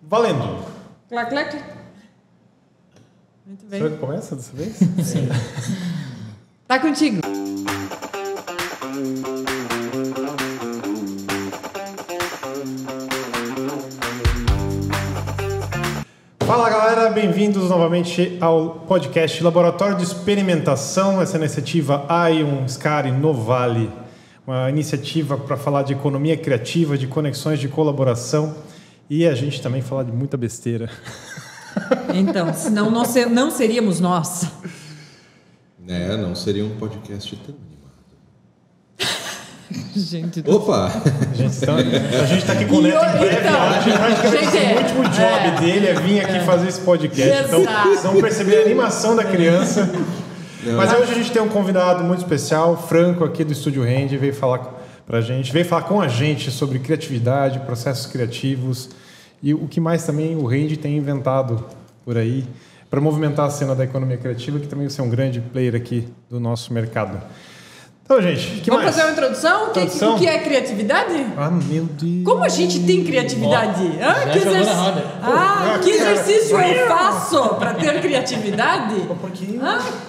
Valendo! Clac, clac. Muito bem. Você começa dessa vez? Sim. Tá contigo. Fala galera, bem-vindos novamente ao podcast Laboratório de Experimentação, essa iniciativa Ion Scari Novale, uma iniciativa para falar de economia criativa, de conexões de colaboração e a gente também falar de muita besteira. Então, senão não seríamos nós. Não seria um podcast tão animado. Gente Opa! A gente está aqui com o Neto em breve. O último job dele é vir aqui fazer esse podcast. Então, vocês vão perceber a animação da criança. Mas hoje a gente tem um convidado muito especial, Franco, aqui do Estúdio Rende, veio falar com a gente sobre criatividade, processos criativos e o que mais também o Rende tem inventado por aí para movimentar a cena da economia criativa, que também vai ser um grande player aqui do nosso mercado. Então, gente, Vamos fazer uma introdução? O que é criatividade? Ah, meu Deus! Como a gente tem criatividade? Que exercício eu faço para ter criatividade?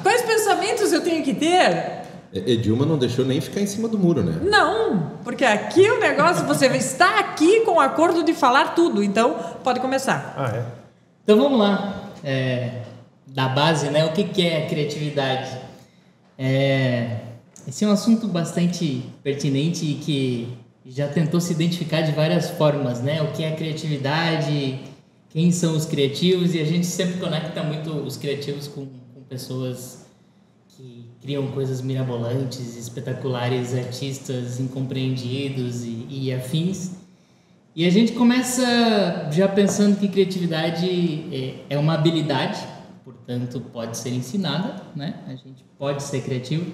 Quais pensamentos eu tenho que ter? Edilma não deixou nem ficar em cima do muro, né? Não, porque aqui o negócio, você está aqui com o acordo de falar tudo, então pode começar. Então vamos lá, da base, né? O que é a criatividade? Esse é um assunto bastante pertinente e que já tentou se identificar de várias formas, né? O que é a criatividade, quem são os criativos, e a gente sempre conecta muito os criativos com pessoas que criam coisas mirabolantes, espetaculares, artistas incompreendidos e afins. E a gente começa já pensando que criatividade é uma habilidade, portanto pode ser ensinada, né? A gente pode ser criativo.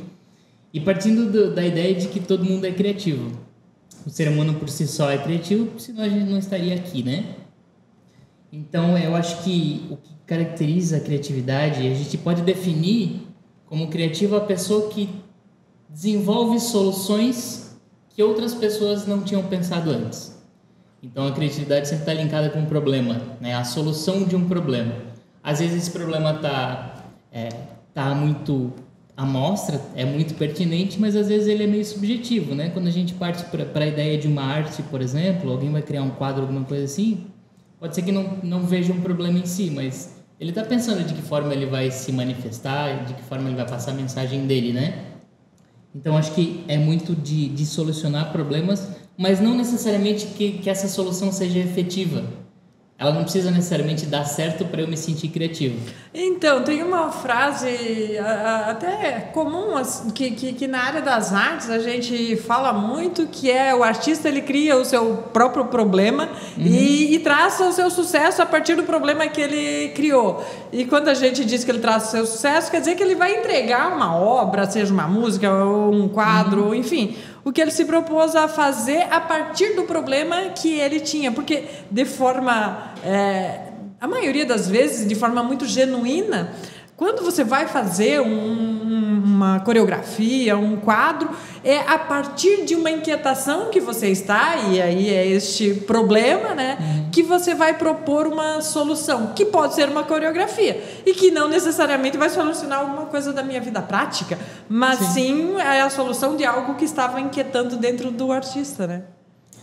E partindo da ideia de que todo mundo é criativo. O ser humano por si só é criativo, senão a gente não estaria aqui, né? Então, eu acho que o que caracteriza a criatividade, a gente pode definir como criativa a pessoa que desenvolve soluções que outras pessoas não tinham pensado antes. Então, a criatividade sempre está linkada com um problema, né? A solução de um problema. Às vezes esse problema tá muito à mostra, é muito pertinente, mas às vezes ele é meio subjetivo, né? Quando a gente parte para a ideia de uma arte, por exemplo, alguém vai criar um quadro, alguma coisa assim, pode ser que não veja um problema em si, mas ele está pensando de que forma ele vai se manifestar, de que forma ele vai passar a mensagem dele, né? Então, acho que é muito de solucionar problemas, mas não necessariamente que essa solução seja efetiva. Ela não precisa necessariamente dar certo para eu me sentir criativo. Então, tem uma frase até comum, que na área das artes a gente fala muito, que é o artista, ele cria o seu próprio problema e traça o seu sucesso a partir do problema que ele criou. E quando a gente diz que ele traça o seu sucesso, quer dizer que ele vai entregar uma obra, seja uma música ou um quadro, enfim, o que ele se propôs a fazer a partir do problema que ele tinha. Porque de forma, a maioria das vezes, de forma muito genuína, quando você vai fazer uma coreografia, um quadro, é a partir de uma inquietação que você está, e aí é este problema, né, que você vai propor uma solução, que pode ser uma coreografia, e que não necessariamente vai solucionar alguma coisa da minha vida prática, mas sim é a solução de algo que estava inquietando dentro do artista, né?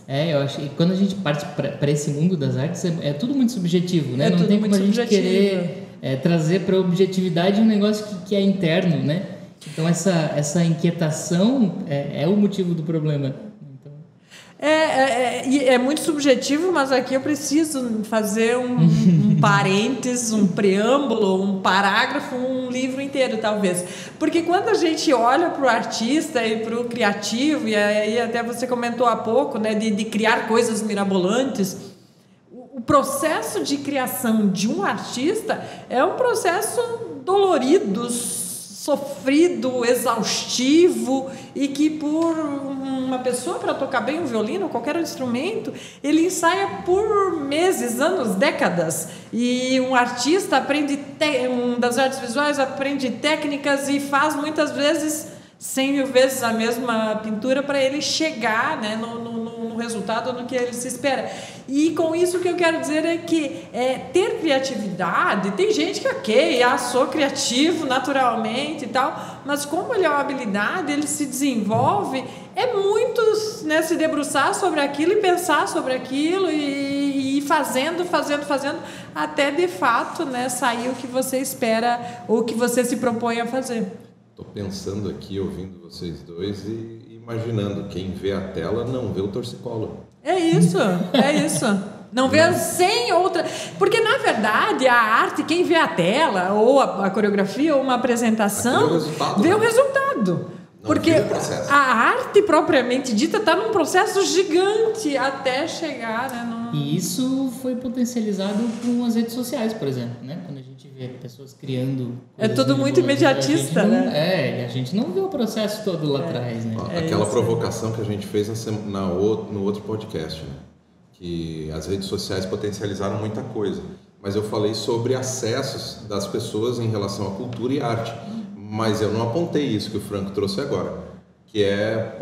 Eu acho que quando a gente parte para esse mundo das artes, é tudo muito subjetivo, né? Não tem como a gente querer trazer para a objetividade um negócio que é interno, né? Então, essa inquietação é o motivo do problema. Então... É muito subjetivo, mas aqui eu preciso fazer um parênteses, um preâmbulo, um parágrafo, um livro inteiro, talvez. Porque quando a gente olha para o artista e para o criativo, e aí até você comentou há pouco, né, de criar coisas mirabolantes, o processo de criação de um artista é um processo dolorido, sofrido, exaustivo, e que por uma pessoa, para tocar bem um violino ou qualquer instrumento, ele ensaia por meses, anos, décadas. E um artista das artes visuais aprende técnicas e faz muitas vezes 100 mil vezes a mesma pintura para ele chegar, né, no resultado no que ele se espera. E com isso o que eu quero dizer é que ter criatividade, tem gente que sou criativo naturalmente e tal, mas como ele é uma habilidade, ele se desenvolve, é muito, né, se debruçar sobre aquilo e pensar sobre aquilo e ir fazendo, até de fato, né, sair o que você espera ou o que você se propõe a fazer. Estou pensando aqui, ouvindo vocês dois e imaginando, quem vê a tela não vê o torcicolo. É isso. Não vê sem outra... Porque, na verdade, a arte, quem vê a tela, ou a coreografia, ou uma apresentação, vê o resultado. Porque a arte propriamente dita está num processo gigante até chegar, né? E isso foi potencializado com as redes sociais, por exemplo, né? Quando a gente vê pessoas criando... É tudo muito imediatista, né? A gente não vê o processo todo lá atrás, né? Aquela provocação que a gente fez no outro podcast, né? Que as redes sociais potencializaram muita coisa. Mas eu falei sobre acessos das pessoas em relação à cultura e arte. Mas eu não apontei isso que o Franco trouxe agora, que é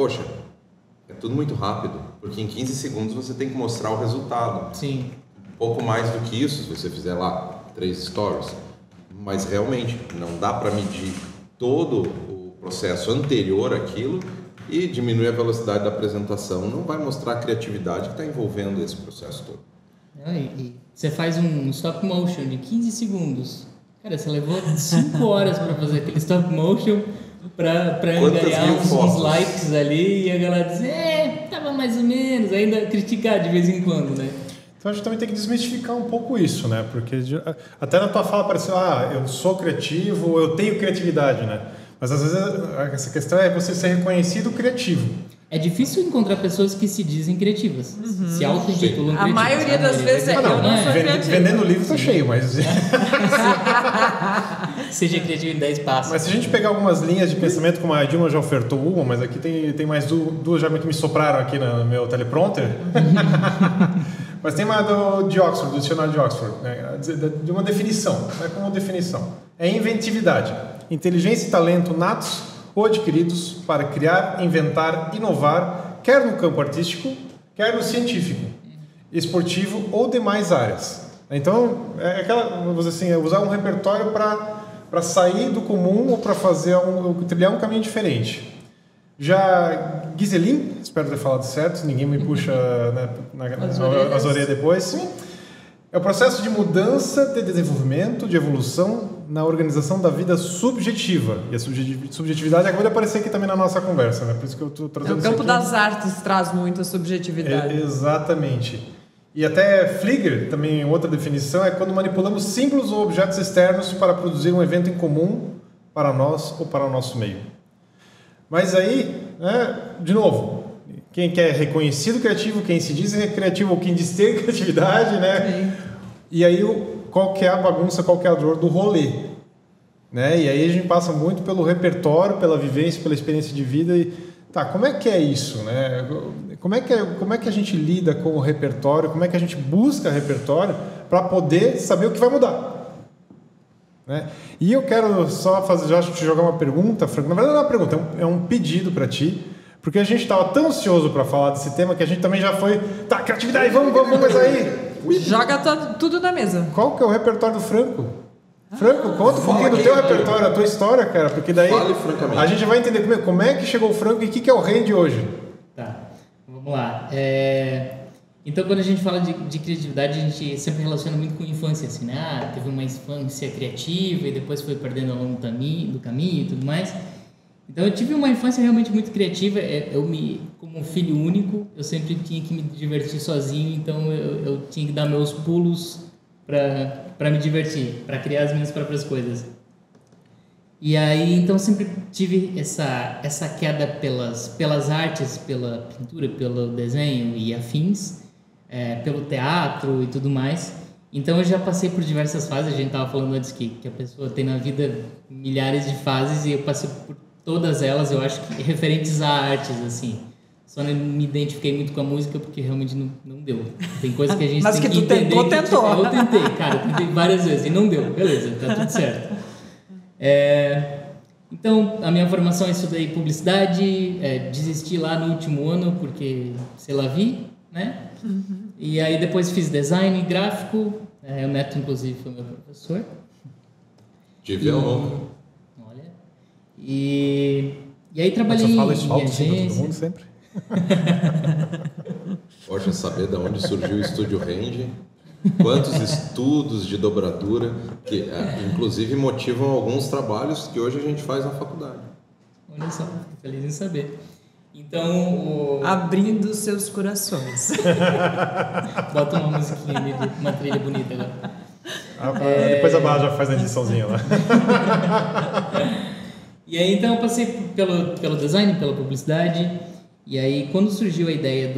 tudo muito rápido, porque em 15 segundos você tem que mostrar o resultado. Sim. Um pouco mais do que isso, se você fizer lá 3 stories, mas realmente não dá para medir todo o processo anterior àquilo e diminuir a velocidade da apresentação, não vai mostrar a criatividade que está envolvendo esse processo todo. E você faz um stop motion de 15 segundos. Cara, você levou 5 horas para fazer aquele stop motion para angariar uns likes ali e a galera dizer, tava mais ou menos, ainda criticar de vez em quando, né? Então a gente também tem que desmistificar um pouco isso, né? Porque até na tua fala pareceu, eu sou criativo, eu tenho criatividade, né? Mas às vezes essa questão é você ser reconhecido criativo. É difícil encontrar pessoas que se dizem criativas, se auto-intitulam criativas. A maioria das vezes eu não sou criativa. Vendendo livro tá cheio, mas... Seja criativo em 10 passos. Mas se a gente pegar algumas linhas de pensamento, como a Dilma já ofertou uma, mas aqui tem mais duas já que me sopraram aqui no meu teleprompter. Mas tem uma de Oxford, do dicionário de Oxford, né? De uma definição, né? Como definição. É inventividade, inteligência e talento natos ou adquiridos para criar, inventar, inovar, quer no campo artístico, quer no científico, esportivo ou demais áreas. Então, vamos dizer assim, usar um repertório para sair do comum ou para trilhar um caminho diferente. Já Giselin, espero ter falado certo, ninguém me puxa as orelhas depois. É o processo de mudança, de desenvolvimento, de evolução na organização da vida subjetiva. E a subjetividade acabou de aparecer aqui também na nossa conversa, né? Por isso que eu estou trazendo isso aqui. O campo das artes traz muita subjetividade. Exatamente. E até Flieger, também outra definição, é quando manipulamos símbolos ou objetos externos para produzir um evento em comum para nós ou para o nosso meio. Mas aí, né, de novo, quem quer reconhecido criativo, quem se diz criativo ou quem diz ter criatividade, né? Sim. E aí, qual que é a bagunça, qual que é a dor do rolê? Né? E aí a gente passa muito pelo repertório, pela vivência, pela experiência de vida. E, como é que é isso? Né? Como é que a gente lida com o repertório? Como é que a gente busca repertório para poder saber o que vai mudar? Né? E eu quero só te jogar uma pergunta, Franco. Na verdade não é uma pergunta, é um pedido para ti. Porque a gente estava tão ansioso para falar desse tema que a gente também já foi... criatividade, vamos aí. Joga tudo na mesa. Qual que é o repertório do Franco? Franco, conta um pouquinho do teu repertório, a tua história, cara. Porque daí a gente vai entender como é que chegou o Franco e o que é o rei de hoje. Tá, vamos lá. Então, quando a gente fala de criatividade, a gente sempre relaciona muito com a infância, assim, né? Teve uma infância criativa e depois foi perdendo ao longo do caminho e tudo mais. Então eu tive uma infância realmente muito criativa. Como filho único, eu sempre tinha que me divertir sozinho, então eu tinha que dar meus pulos para me divertir, para criar as minhas próprias coisas. E aí então sempre tive essa queda pelas artes, pela pintura, pelo desenho e afins, pelo teatro e tudo mais. Então eu já passei por diversas fases. A gente estava falando antes que a pessoa tem na vida milhares de fases, e eu passei por todas elas, eu acho que referentes a artes, assim. Só não me identifiquei muito com a música porque realmente não deu. Tem coisas que a gente mas tem que tu tentou. Eu tentei, cara, várias vezes e não deu. Beleza, tá tudo certo. Então, a minha formação, eu estudei publicidade, desisti lá no último ano porque sei lá vi, né? E aí depois fiz design gráfico, o Neto inclusive foi meu professor. Tive a honra. Olha. E aí trabalhei em agência. Todo mundo sempre. Poxa, saber de onde surgiu o Estúdio Range, quantos estudos de dobradura, que inclusive motivam alguns trabalhos que hoje a gente faz na faculdade. Olha só, fico feliz em saber. Então, abrindo seus corações. Bota uma musiquinha ali, uma trilha bonita agora. Depois a Barra já faz a ediçãozinha lá. E aí então eu passei pelo design, pela publicidade. E aí quando surgiu a ideia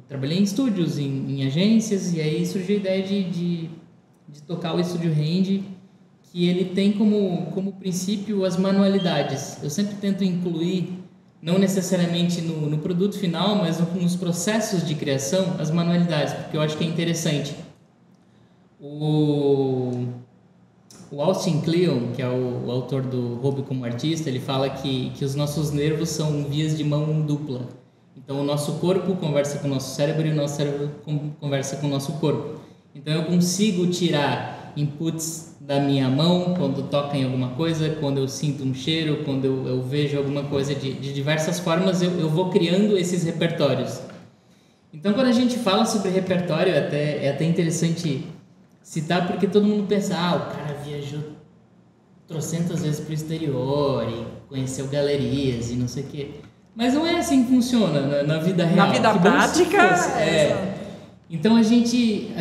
trabalhei em estúdios, em agências, e aí surgiu a ideia de tocar o Estúdio Range, que ele tem como princípio as manualidades. Eu sempre tento incluir, não necessariamente no produto final, mas nos processos de criação, as manualidades, porque eu acho que é interessante. O Austin Kleon, que é o autor do Roube como Artista, ele fala que os nossos nervos são vias de mão dupla. Então, o nosso corpo conversa com o nosso cérebro e o nosso cérebro conversa com o nosso corpo. Então, eu consigo tirar inputs da minha mão quando toca em alguma coisa, quando eu sinto um cheiro, quando eu vejo alguma coisa de diversas formas, eu vou criando esses repertórios. Então, quando a gente fala sobre repertório, é até interessante citar, porque todo mundo pensa, o cara viajou trocentas vezes para o exterior e conheceu galerias e não sei o quê. Mas não é assim que funciona na vida real. Na vida prática, Então a gente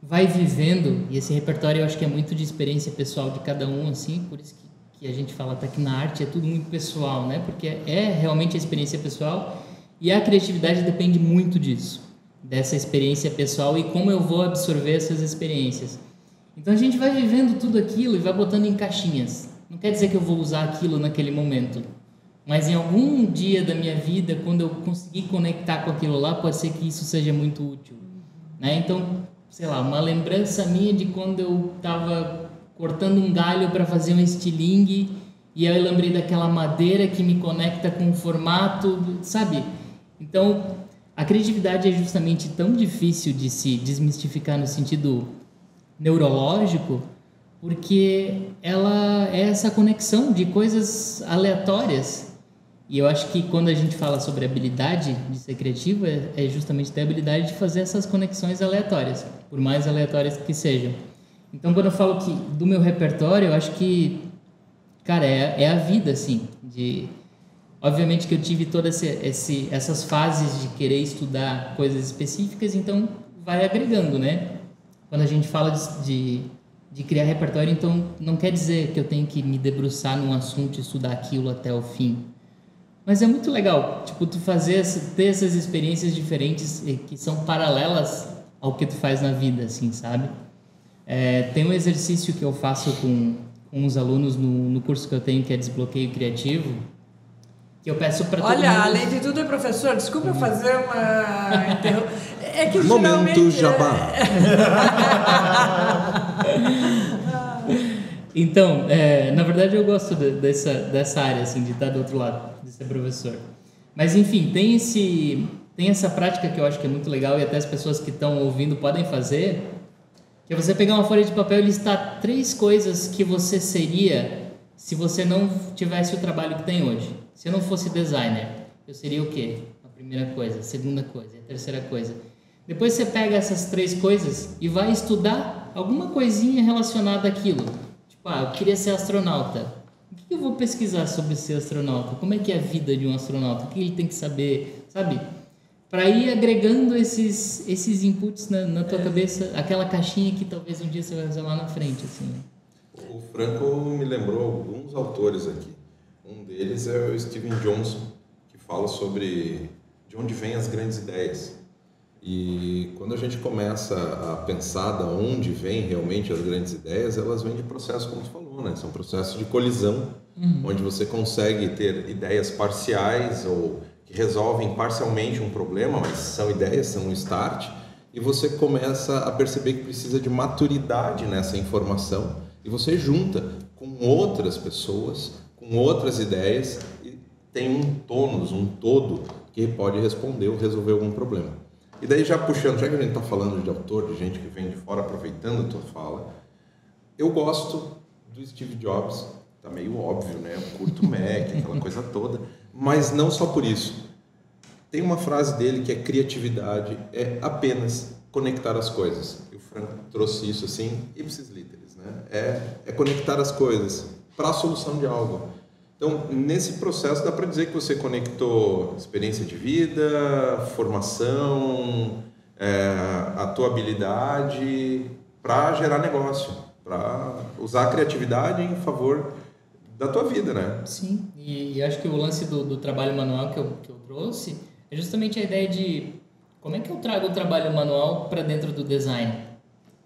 vai vivendo, e esse repertório eu acho que é muito de experiência pessoal de cada um, assim, por isso que a gente fala até que na arte é tudo muito pessoal, né? Porque é realmente a experiência pessoal, e a criatividade depende muito disso, dessa experiência pessoal e como eu vou absorver essas experiências. Então a gente vai vivendo tudo aquilo e vai botando em caixinhas. Não quer dizer que eu vou usar aquilo naquele momento, mas em algum dia da minha vida, quando eu conseguir conectar com aquilo lá, pode ser que isso seja muito útil, né? Então, sei lá, uma lembrança minha de quando eu estava cortando um galho para fazer um estilingue, e aí eu lembrei daquela madeira que me conecta com o formato, sabe? Então, a criatividade é justamente tão difícil de se desmistificar no sentido neurológico, porque ela é essa conexão de coisas aleatórias. E eu acho que quando a gente fala sobre habilidade de ser criativo, é justamente ter a habilidade de fazer essas conexões aleatórias, por mais aleatórias que sejam. Então, quando eu falo do meu repertório, eu acho que, cara, é a vida, assim. Obviamente que eu tive todas essas fases de querer estudar coisas específicas, então vai agregando, né? Quando a gente fala de criar repertório, então não quer dizer que eu tenho que me debruçar num assunto e estudar aquilo até o fim. Mas é muito legal, tipo, tu ter essas experiências diferentes que são paralelas ao que tu faz na vida, assim, sabe? Tem um exercício que eu faço com os alunos no curso que eu tenho, que é Desbloqueio Criativo, que eu peço para todo mundo... Olha, além de tudo, professor, desculpa eu fazer uma interrupção. É que Momento Jabá. Então, na verdade eu gosto dessa área, assim, de estar do outro lado, de ser professor. Mas, enfim, tem essa prática que eu acho que é muito legal e até as pessoas que estão ouvindo podem fazer, que é você pegar uma folha de papel e listar 3 coisas que você seria se você não tivesse o trabalho que tem hoje. Se eu não fosse designer, eu seria o quê? A primeira coisa, a segunda coisa, a terceira coisa. Depois você pega essas 3 coisas e vai estudar alguma coisinha relacionada àquilo. Tipo, eu queria ser astronauta. O que eu vou pesquisar sobre ser astronauta? Como é que é a vida de um astronauta? O que ele tem que saber? Sabe? Para ir agregando esses inputs na tua cabeça, aquela caixinha que talvez um dia você vai usar lá na frente. Assim. O Franco me lembrou alguns autores aqui. Um deles é o Steven Johnson, que fala sobre de onde vêm as grandes ideias. E quando a gente começa a pensar de onde vêm realmente as grandes ideias, elas vêm de processos, como tu falou, né? São processos de colisão, onde você consegue ter ideias parciais ou que resolvem parcialmente um problema, mas são ideias, são um start, e você começa a perceber que precisa de maturidade nessa informação, e você junta com com outras pessoas, com outras ideias, e tem um tônus, um todo, que pode responder ou resolver algum problema. E daí já puxando, já que a gente está falando de autor, de gente que vem de fora, aproveitando a tua fala, eu gosto do Steve Jobs, tá meio óbvio, né? Eu curto o Mac, aquela coisa toda, mas não só por isso. Tem uma frase dele que é: criatividade é apenas conectar as coisas. E o Franco trouxe isso assim, ipsis literis, né? É conectar as coisas para a solução de algo. Então, nesse processo, dá para dizer que você conectou experiência de vida, formação, a tua habilidade para gerar negócio, para usar a criatividade em favor da tua vida, né? Sim, e acho que o lance do trabalho manual que eu trouxe é justamente a ideia de como é que eu trago o trabalho manual para dentro do design,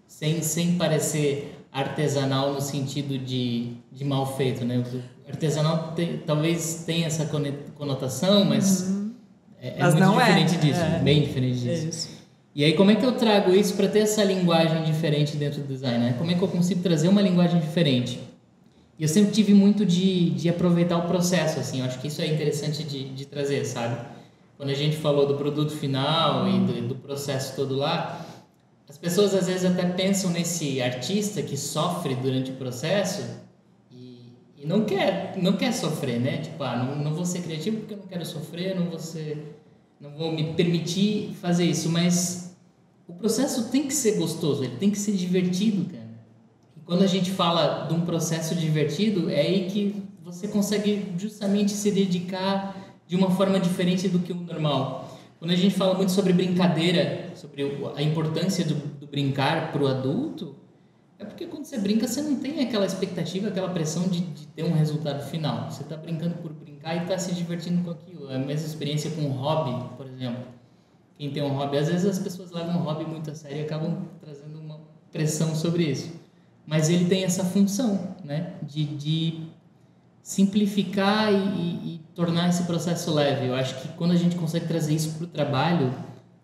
sem parecer artesanal no sentido de mal feito, né? O artesanal talvez tenha essa conotação, mas mas muito diferente disso, bem diferente disso. Isso. E aí como é que eu trago isso para ter essa linguagem diferente dentro do design, né? Como é que eu consigo trazer uma linguagem diferente? E eu sempre tive muito de aproveitar o processo, assim, eu acho que isso é interessante de trazer, sabe? Quando a gente falou do produto final e do processo todo lá, as pessoas às vezes até pensam nesse artista que sofre durante o processo e não quer sofrer, né? Tipo, não vou ser criativo porque eu não quero sofrer, não vou me permitir fazer isso, mas o processo tem que ser gostoso, ele tem que ser divertido, cara. E quando a gente fala de um processo divertido, é aí que você consegue justamente se dedicar de uma forma diferente do que o normal. Quando a gente fala muito sobre brincadeira, sobre a importância do brincar para o adulto, é porque quando você brinca, você não tem aquela expectativa, aquela pressão de ter um resultado final. Você está brincando por brincar e está se divertindo com aquilo. É a mesma experiência com um hobby, por exemplo. Quem tem um hobby, às vezes as pessoas levam um hobby muito a sério e acabam trazendo uma pressão sobre isso. Mas ele tem essa função, né, de simplificar e tornar esse processo leve. Eu acho que quando a gente consegue trazer isso para o trabalho,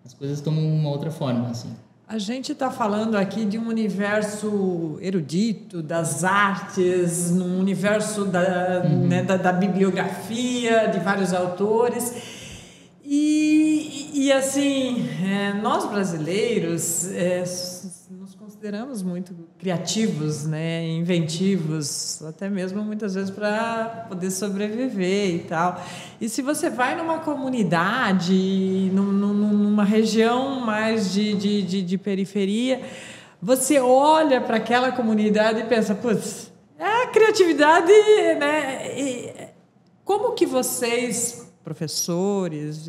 as coisas tomam uma outra forma, assim. A gente está falando aqui de um universo erudito, das artes, num universo da bibliografia, de vários autores. E assim, nós brasileiros nos consideramos muito criativos, né, inventivos, até mesmo muitas vezes para poder sobreviver e tal. E se você vai numa comunidade, numa região mais de periferia, você olha para aquela comunidade e pensa, putz, a criatividade, né? E como que vocês, professores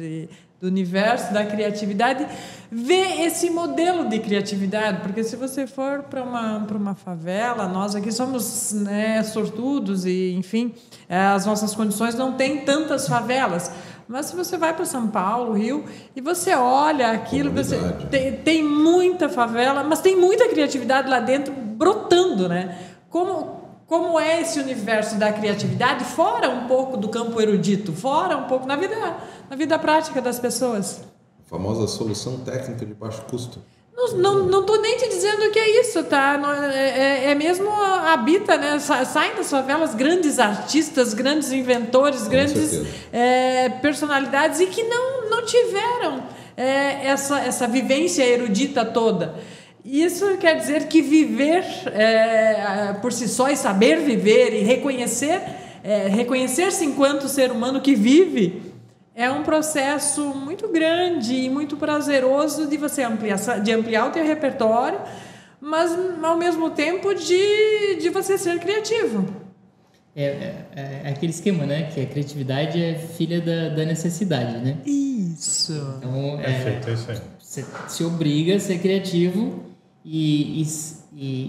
do universo da criatividade, vê esse modelo de criatividade? Porque se você for para uma favela, nós aqui somos, né, sortudos e, enfim, as nossas condições não têm tantas favelas. Mas se você vai para São Paulo, Rio, e você olha aquilo, você tem muita favela, mas tem muita criatividade lá dentro brotando, né? Como é esse universo da criatividade fora um pouco do campo erudito, fora um pouco na vida prática das pessoas? A famosa solução técnica de baixo custo. Não estou nem te dizendo que é isso, tá? Mesmo habita, né? Saem das favelas grandes artistas, grandes inventores, grandes personalidades e que não tiveram essa vivência erudita toda. Isso quer dizer que viver por si só e saber viver e reconhecer-se enquanto ser humano que vive é um processo muito grande e muito prazeroso de você ampliar o teu repertório, mas ao mesmo tempo de você ser criativo. É aquele esquema, né? Que a criatividade é filha da necessidade, né? Isso. Então, perfeito, é isso aí. Você se obriga a ser criativo e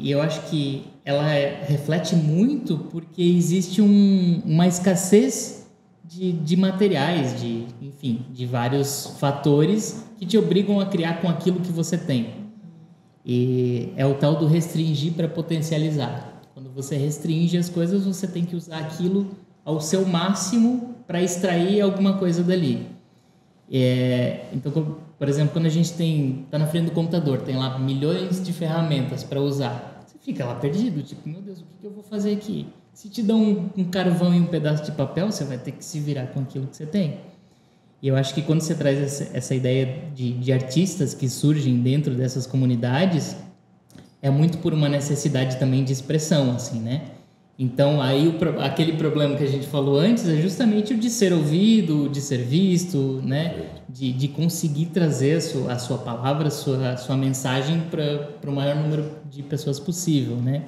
eu acho que ela reflete muito porque existe uma escassez de materiais, enfim, de vários fatores que te obrigam a criar com aquilo que você tem. E é o tal do restringir para potencializar. Quando você restringe as coisas, você tem que usar aquilo ao seu máximo para extrair alguma coisa dali. Então, por exemplo, quando a gente está na frente do computador, tem lá milhões de ferramentas para usar. Você fica lá perdido, tipo, meu Deus, o que eu vou fazer aqui? Se te dão um carvão e um pedaço de papel, você vai ter que se virar com aquilo que você tem. E eu acho que quando você traz essa ideia de artistas que surgem dentro dessas comunidades, é muito por uma necessidade também de expressão, assim, né? Então, aí aquele problema que a gente falou antes é justamente o de ser ouvido, de ser visto, né? De conseguir trazer a sua palavra, a sua mensagem para o maior número de pessoas possível, né?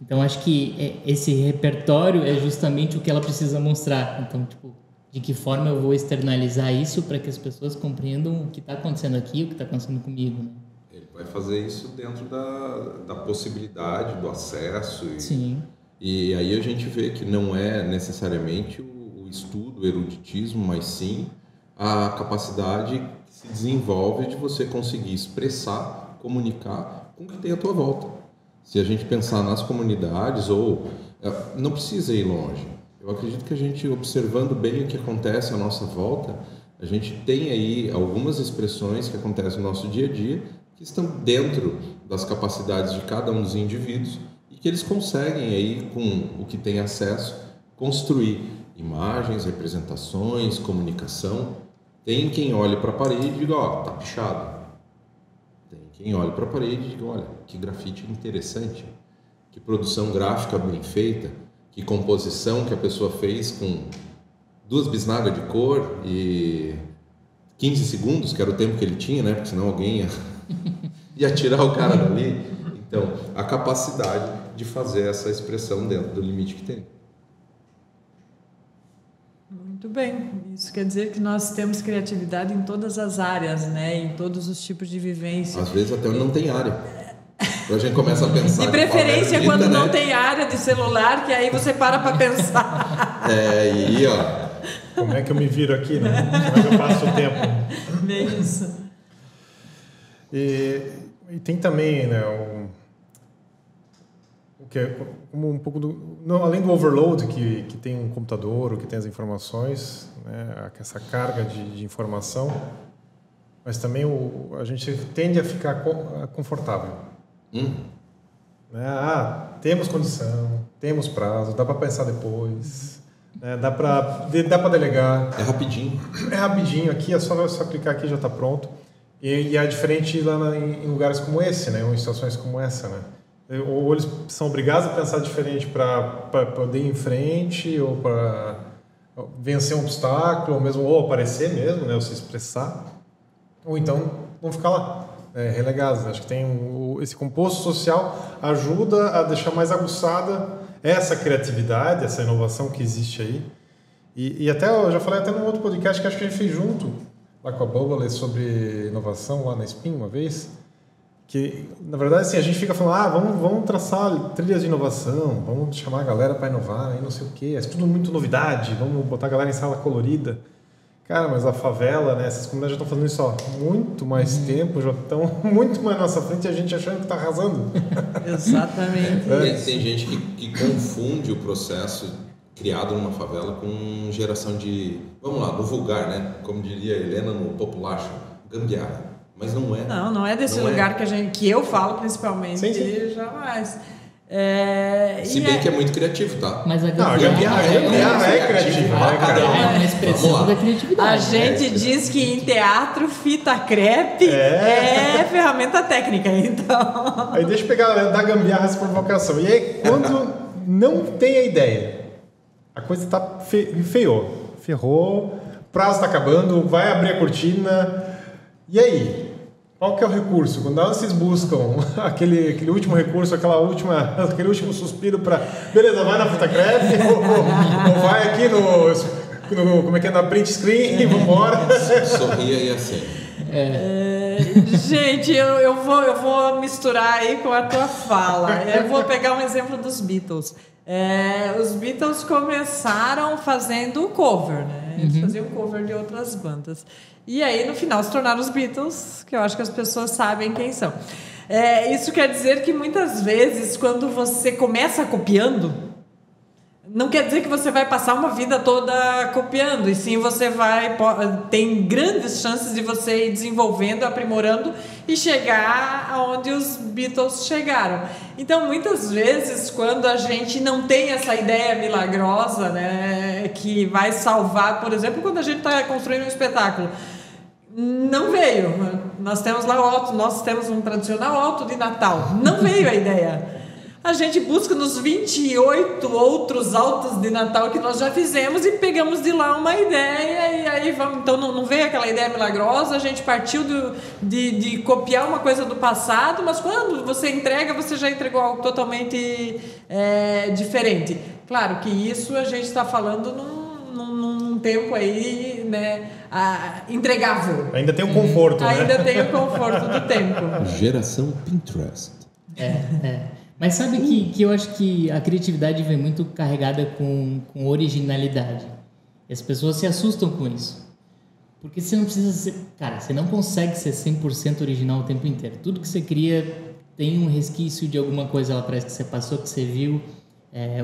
Então, acho que esse repertório é justamente o que ela precisa mostrar. Então, tipo, de que forma eu vou externalizar isso para que as pessoas compreendam o que está acontecendo aqui, o que está acontecendo comigo, né? Ele vai fazer isso dentro da possibilidade, do acesso. Sim. E aí a gente vê que não é necessariamente o estudo, o eruditismo, mas sim a capacidade que se desenvolve de você conseguir expressar, comunicar com o que tem à tua volta. Se a gente pensar nas comunidades, não precisa ir longe. Eu acredito que a gente, observando bem o que acontece à nossa volta, a gente tem aí algumas expressões que acontecem no nosso dia a dia que estão dentro das capacidades de cada um dos indivíduos e que eles conseguem aí, com o que tem acesso, construir imagens, representações, comunicação. Tem quem olhe para a parede e diga, tá pichado. Tem quem olhe para a parede e diga, olha, que grafite interessante, que produção gráfica bem feita, que composição que a pessoa fez com 2 bisnagas de cor e 15 segundos, que era o tempo que ele tinha, né? Porque senão alguém ia tirar o cara dali. Então, a capacidade de fazer essa expressão dentro do limite que tem. Muito bem. Isso quer dizer que nós temos criatividade em todas as áreas, né? Em todos os tipos de vivência. Às vezes até não tem área. A gente começa a pensar... De preferência quando não tem área de celular, que aí você para pensar. E ó... Como é que eu me viro aqui, né? Como é que eu passo o tempo? Bem isso. E tem também, né, um pouco além do overload que tem um computador, o que tem as informações, né, essa carga de informação, mas também a gente tende a ficar confortável. Né? Temos condição, temos prazo, dá para pensar depois, né, dá para delegar. É rapidinho. Aqui é só clicar aqui, já está pronto. E é diferente lá em lugares como esse, né? Ou em situações como essa, né? Ou eles são obrigados a pensar diferente para poder ir em frente, ou para vencer um obstáculo, ou aparecer mesmo, né? Ou se expressar. Ou então vão ficar lá, relegados. Acho que tem esse composto social ajuda a deixar mais aguçada essa criatividade, essa inovação que existe aí. E até eu já falei até num outro podcast que acho que a gente fez junto, lá com a Bubble, sobre inovação lá na SPIN uma vez, que na verdade assim, a gente fica falando, vamos traçar trilhas de inovação, vamos chamar a galera para inovar, e não sei o quê, é tudo muito novidade, vamos botar a galera em sala colorida. Cara, mas a favela, né, essas comunidades já estão fazendo isso há muito mais tempo, já estão muito mais na nossa frente, e a gente achando que está arrasando. Exatamente. Tem gente que confunde o processo criado numa favela com geração de, vamos lá, no vulgar, né? Como diria a Helena no populacho, gambiarra. Mas não é. Não é desse lugar que eu falo principalmente. Sim. Jamais. Se bem que é muito criativo, tá? Mas a gambiarra é criativa. É uma expressão da criatividade. A gente diz que em teatro, fita crepe é ferramenta técnica, então. Aí deixa eu pegar da gambiarra essa provocação. E aí, quando não tem a ideia, a coisa tá ferrou, prazo está acabando, vai abrir a cortina, e aí? Qual que é o recurso? Quando vocês buscam aquele último recurso, aquele último suspiro para, beleza, vai na fita crepe, ou vai aqui no como é que é, na print screen e vambora. Sorria e assim. Gente, eu vou misturar aí com a tua fala. Eu vou pegar um exemplo dos Beatles. Os Beatles começaram fazendo cover, né? Eles faziam cover de outras bandas. E aí, no final, se tornaram os Beatles, que eu acho que as pessoas sabem quem são. Isso quer dizer que, muitas vezes, quando você começa copiando, não quer dizer que você vai passar uma vida toda copiando, e sim você tem grandes chances de você ir desenvolvendo, aprimorando e chegar aonde os Beatles chegaram. Então, muitas vezes, quando a gente não tem essa ideia milagrosa, né, que vai salvar, por exemplo, quando a gente está construindo um espetáculo, não veio. Nós temos lá nós temos um tradicional alto de Natal, não veio a ideia. A gente busca nos 28 outros altos de Natal que nós já fizemos e pegamos de lá uma ideia e aí vamos. Então não veio aquela ideia milagrosa, a gente partiu de copiar uma coisa do passado, mas quando você entrega, você já entregou algo totalmente diferente. Claro que isso a gente está falando num tempo aí, né, entregável. Ainda tem o conforto, né? Ainda tem o conforto do tempo. Geração Pinterest. Mas sabe que eu acho que a criatividade vem muito carregada com originalidade. E as pessoas se assustam com isso. Porque você não precisa ser... Cara, você não consegue ser 100% original o tempo inteiro. Tudo que você cria tem um resquício de alguma coisa lá atrás que você passou, que você viu,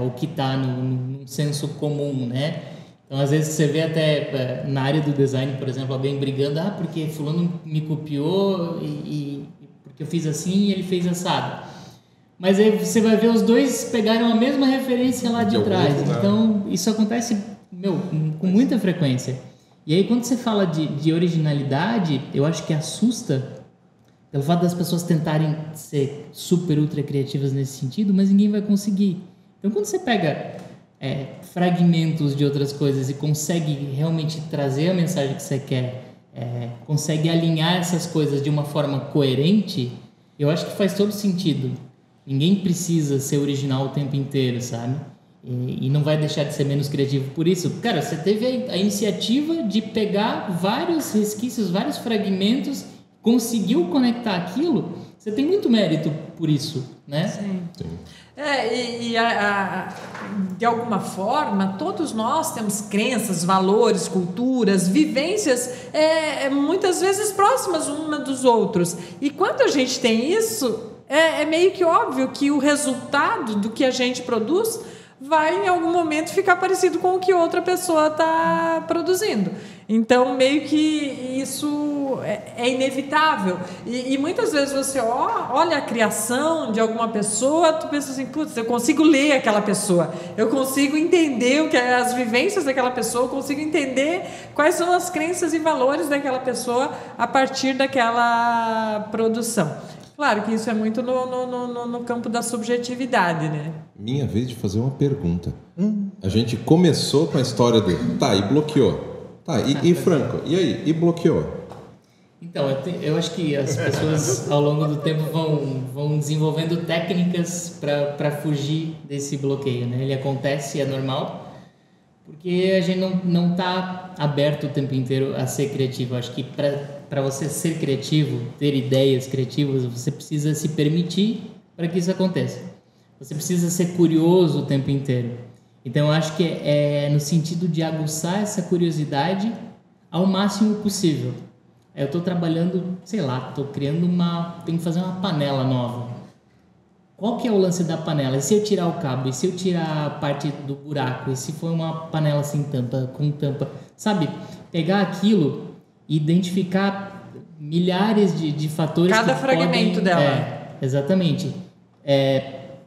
ou que está num senso comum, né? Então, às vezes, você vê até na área do design, por exemplo, alguém brigando, porque fulano me copiou e porque eu fiz assim e ele fez assado. Mas aí você vai ver os dois pegaram a mesma referência lá de trás. Então, isso acontece, com muita frequência. E aí, quando você fala de originalidade, eu acho que assusta pelo fato das pessoas tentarem ser super, ultra criativas nesse sentido, mas ninguém vai conseguir. Então, quando você pega fragmentos de outras coisas e consegue realmente trazer a mensagem que você quer, consegue alinhar essas coisas de uma forma coerente, eu acho que faz todo sentido. Ninguém precisa ser original o tempo inteiro, sabe? E não vai deixar de ser menos criativo por isso. Cara, você teve a iniciativa de pegar vários resquícios, vários fragmentos, conseguiu conectar aquilo, você tem muito mérito por isso, né? Sim. De alguma forma, todos nós temos crenças, valores, culturas, vivências, muitas vezes próximas uma dos outros. E quando a gente tem isso, é meio que óbvio que o resultado do que a gente produz vai, em algum momento, ficar parecido com o que outra pessoa está produzindo. Então, meio que isso é inevitável. E muitas vezes você olha a criação de alguma pessoa, tu pensa assim, putz, eu consigo ler aquela pessoa, eu consigo entender o que as vivências daquela pessoa, eu consigo entender quais são as crenças e valores daquela pessoa a partir daquela produção. Claro que isso é muito no campo da subjetividade, né? Minha vez de fazer uma pergunta. A gente começou com a história do... Tá, e bloqueou. Tá, e Franco? E aí? E bloqueou? Então, eu acho que as pessoas, ao longo do tempo, vão desenvolvendo técnicas para fugir desse bloqueio, né? Ele acontece, é normal, porque a gente não está aberto o tempo inteiro a ser criativo. Eu acho que para você ser criativo, ter ideias criativas, você precisa se permitir para que isso aconteça. Você precisa ser curioso o tempo inteiro. Então, eu acho que é no sentido de aguçar essa curiosidade ao máximo possível. Eu estou trabalhando, sei lá, estou criando tenho que fazer uma panela nova. Qual que é o lance da panela? E se eu tirar o cabo? E se eu tirar a parte do buraco? E se for uma panela sem tampa, com tampa? Sabe? Pegar aquilo e identificar milhares de fatores. Cada fragmento dela. Exatamente.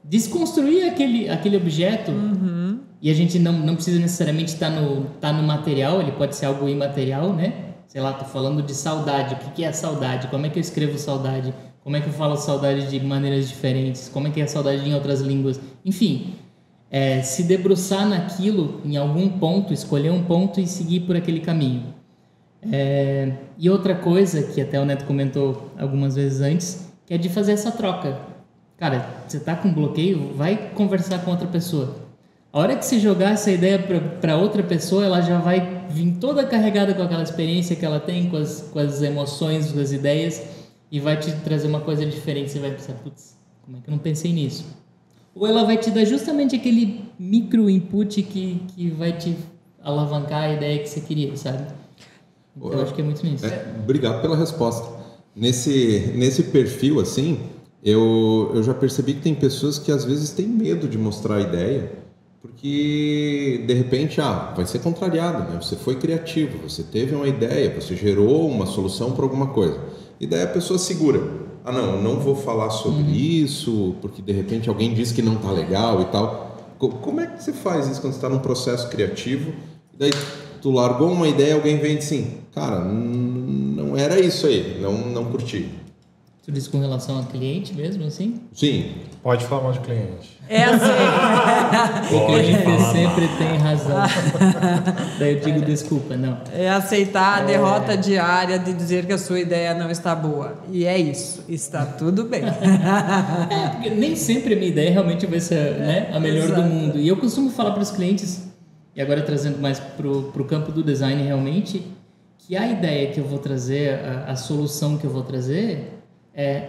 Desconstruir aquele objeto. Uhum. E a gente não precisa necessariamente estar no material, ele pode ser algo imaterial, né? Sei lá, tô falando de saudade. O que é saudade? Como é que eu escrevo saudade? Como é que eu falo saudade de maneiras diferentes? Como é que é saudade em outras línguas? Enfim, se debruçar naquilo em algum ponto, escolher um ponto e seguir por aquele caminho. E outra coisa, que até o Neto comentou algumas vezes antes, que é de fazer essa troca. Cara, você tá com bloqueio, vai conversar com outra pessoa. A hora que você jogar essa ideia para outra pessoa, ela já vai vir toda carregada com aquela experiência que ela tem, com as emoções, com as ideias, e vai te trazer uma coisa diferente. Você vai pensar, putz, como é que eu não pensei nisso? Ou ela vai te dar justamente aquele micro input que vai te alavancar a ideia que você queria, sabe? Então, eu acho que é muito nisso. Obrigado pela resposta. Nesse perfil, assim, eu já percebi que tem pessoas que às vezes têm medo de mostrar a ideia, Porque, de repente, vai ser contrariado, né? Você foi criativo, você teve uma ideia, você gerou uma solução para alguma coisa. E daí a pessoa segura. Não, eu não vou falar sobre isso, porque de repente alguém diz que não está legal e tal. Como é que você faz isso quando você está num processo criativo? E daí tu largou uma ideia e alguém vem assim, cara, não era isso aí, não curti. Tu diz com relação ao cliente mesmo, assim? Sim. Pode falar mal de cliente. O cliente sempre tem razão. Daí eu digo desculpa, não. É aceitar a derrota diária de dizer que a sua ideia não está boa. E é isso, está tudo bem. Porque nem sempre a minha ideia realmente vai ser, né, a melhor do mundo. E eu costumo falar para os clientes, e agora trazendo mais para o campo do design realmente, que a ideia que eu vou trazer, a solução que eu vou trazer,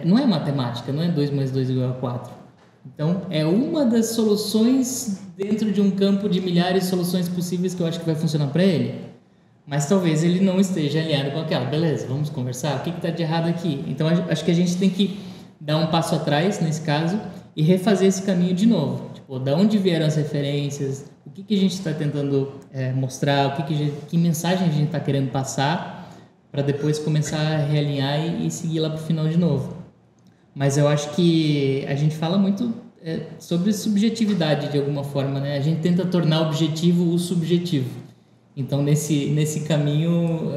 não é matemática, não é 2 mais 2 igual a 4. Então, é uma das soluções dentro de um campo de milhares de soluções possíveis que eu acho que vai funcionar para ele. Mas talvez ele não esteja alinhado com aquela. Beleza, vamos conversar? O que está de errado aqui? Então, acho que a gente tem que dar um passo atrás, nesse caso, e refazer esse caminho de novo. Tipo, da onde vieram as referências? O que a gente está tentando mostrar? Que mensagem a gente está querendo passar? Para depois começar a realinhar e seguir lá para o final de novo. Mas eu acho que a gente fala muito sobre subjetividade de alguma forma, né? A gente tenta tornar objetivo o subjetivo. Então, nesse caminho,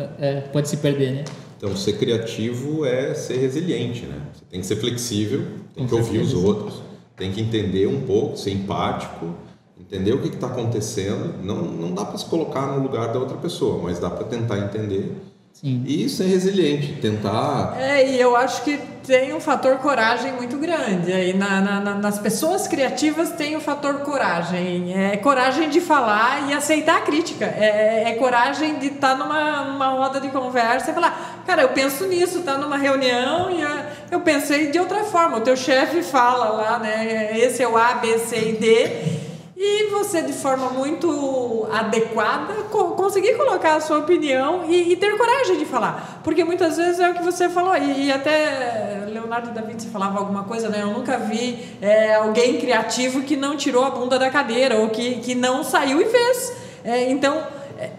pode se perder, né? Então, ser criativo é ser resiliente, né? Você tem que ser flexível, tem que ouvir os outros, tem que entender um pouco, ser empático, entender o que está acontecendo. Não dá para se colocar no lugar da outra pessoa, mas dá para tentar entender. Sim. E ser resiliente, tentar... E eu acho que tem um fator coragem muito grande. Aí nas pessoas criativas tem o fator coragem. É coragem de falar e aceitar a crítica. É coragem de estar numa roda de conversa e falar, cara, eu penso nisso, tá numa reunião e eu pensei de outra forma. O teu chefe fala lá, né? Esse é o A, B, C e D. E você, de forma muito adequada, conseguir colocar a sua opinião e ter coragem de falar. Porque muitas vezes é o que você falou, e até Leonardo da Vinci falava alguma coisa, né? Eu nunca vi alguém criativo que não tirou a bunda da cadeira, ou que não saiu e fez. Então,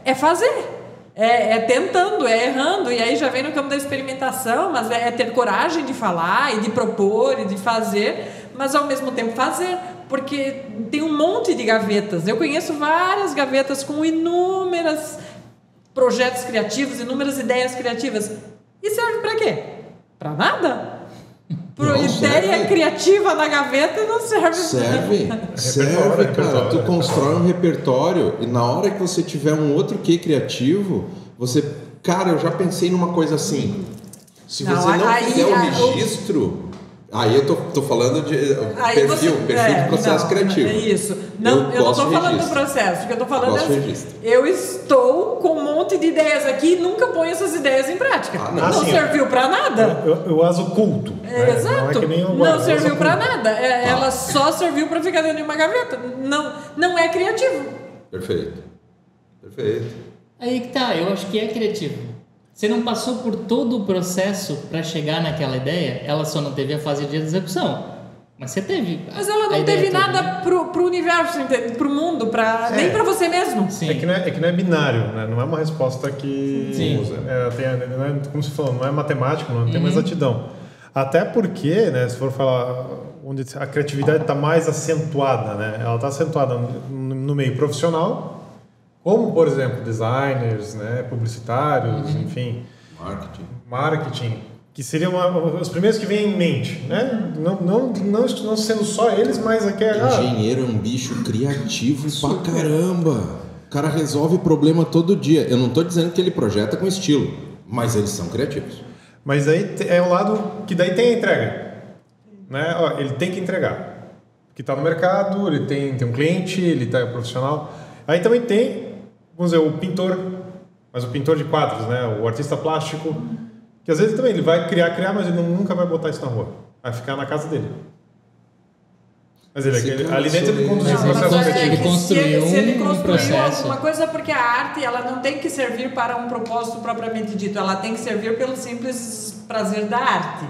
é fazer. Tentando, errando, e aí já vem no campo da experimentação, mas é ter coragem de falar, e de propor, e de fazer, mas ao mesmo tempo fazer. Porque tem um monte de gavetas. Eu conheço várias gavetas com inúmeros projetos criativos, inúmeras ideias criativas. E serve para quê? Para nada? Ideia criativa na gaveta não serve. Serve, cara. Tu constrói um repertório e na hora que você tiver um outro quê criativo, você... Cara, eu já pensei numa coisa assim. Se você não fizer o registro... Aí eu tô falando de perfil de processo criativo. É isso. Eu não tô falando do processo, porque eu tô falando eu estou com um monte de ideias aqui e nunca ponho essas ideias em prática. Não serviu para nada. Eu as oculto. Exato. Não serviu para nada. Ela só serviu para ficar dentro de uma gaveta. Não é criativo. Perfeito. Aí que tá, eu acho que é criativo. Você não passou por todo o processo para chegar naquela ideia, ela só não teve a fase de execução. Mas você teve. Mas ela não teve nada pro universo, pro mundo, nem para você mesmo. Sim. É que não é binário, né? Não é uma resposta que usa. Como você falou, não é matemático, não tem uma exatidão. Até porque, né, se for falar onde a criatividade está mais acentuada, né? Ela está acentuada no meio profissional, como, por exemplo, designers, né, publicitários, enfim. Marketing, que seriam os primeiros que vêm em mente, né? Não sendo só eles, mas aqui engenheiro é um bicho criativo pra caramba. O cara resolve problema todo dia. Eu não estou dizendo que ele projeta com estilo, mas eles são criativos. Mas aí é um lado que daí tem a entrega, né? Ele tem que entregar, que está no mercado, ele tem um cliente, ele está profissional. Aí também tem, vamos dizer, o pintor, mas o pintor de quadros, né? O artista plástico, que às vezes também ele vai criar, mas ele nunca vai botar isso na rua. Vai ficar na casa dele. Mas ali dentro ele conduziu o processo. Ele construiu se ele construiu processo. alguma coisa, porque a arte ela não tem que servir para um propósito propriamente dito, ela tem que servir pelo simples prazer da arte.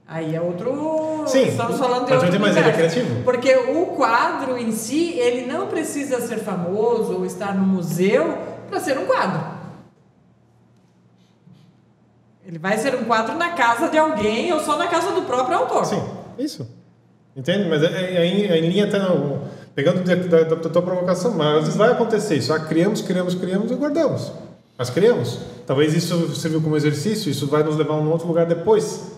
Aí é outro... Sim, estamos falando de outro mas ele é criativo. Porque o quadro em si, ele não precisa ser famoso ou estar no museu para ser um quadro. Ele vai ser um quadro na casa de alguém ou só na casa do próprio autor. Sim, isso. Entende? Mas em linha até pegando da tua provocação, mas às vezes vai acontecer isso. Criamos e guardamos. Mas criamos. Talvez isso sirva como exercício, isso vai nos levar a um outro lugar depois,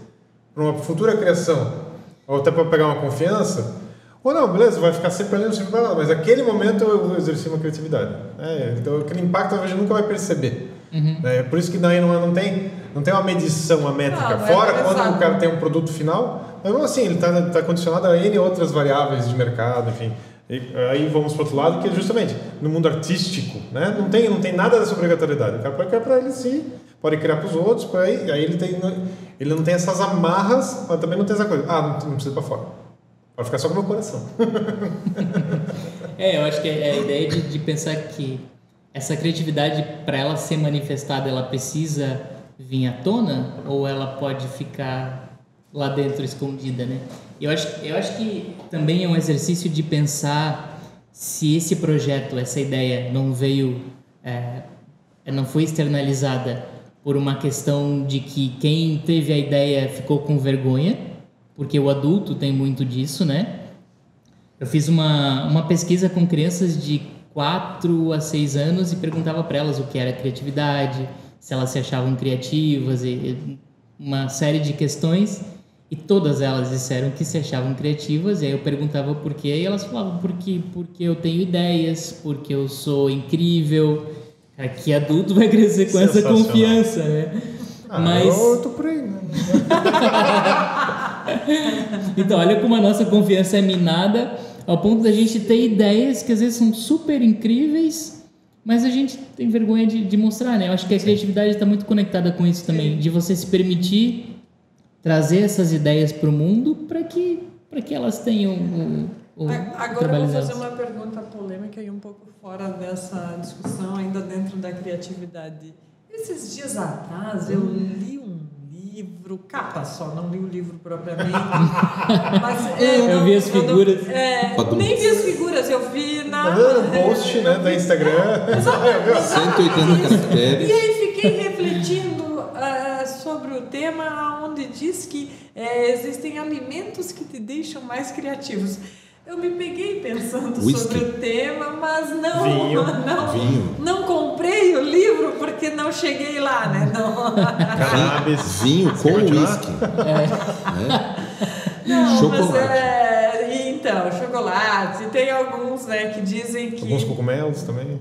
para uma futura criação. Ou até para pegar uma confiança. Ou não, beleza, vai ficar sempre ali, não serve para nada. Mas naquele momento eu exerci uma criatividade. Então aquele impacto a gente nunca vai perceber. Por isso que daí não tem uma medição, uma métrica. Fora quando o cara tem um produto final, mas assim, ele está condicionado a N outras variáveis de mercado, enfim. E aí vamos para o outro lado, que é justamente no mundo artístico, né? Não tem nada dessa obrigatoriedade. O cara pode criar para ele sim, pode criar para os outros, aí ele não tem essas amarras, mas também não tem essa coisa. Não precisa ir para fora. Pode ficar só com o meu coração. Eu acho que é a ideia de pensar que essa criatividade, para ela ser manifestada, ela precisa vir à tona ou ela pode ficar lá dentro escondida, né? Eu acho que também é um exercício de pensar se esse projeto, essa ideia não veio, não foi externalizada por uma questão de que quem teve a ideia ficou com vergonha, porque o adulto tem muito disso, né? Eu fiz uma pesquisa com crianças de 4 a 6 anos e perguntava para elas o que era criatividade, se elas se achavam criativas, e uma série de questões, e todas elas disseram que se achavam criativas. E aí eu perguntava por quê, e elas falavam porque eu tenho ideias, porque eu sou incrível. Cara, que adulto vai crescer com essa confiança, né? Mas eu tô por aí, né? Então, olha como a nossa confiança é minada ao ponto da gente ter ideias que às vezes são super incríveis, mas a gente tem vergonha de mostrar, né? Eu acho que a criatividade está muito conectada com isso também, de você se permitir trazer essas ideias para o mundo para que elas tenham o Agora eu vou fazer uma pergunta polêmica e um pouco fora dessa discussão, ainda dentro da criatividade. Esses dias atrás eu li um livro, capa só, não li o livro propriamente. Mas, eu vi as figuras. Nem vi as figuras, eu vi na... post, né, da Instagram. 180 caracteres. E aí fiquei refletindo sobre o tema, onde diz que existem alimentos que te deixam mais criativos. Eu me peguei pensando sobre o tema, mas não comprei o livro porque não cheguei lá, né? Cannabis. Vinho com uísque. Chocolate. Então, chocolate. Tem alguns, né, que dizem que... Alguns cogumelos também.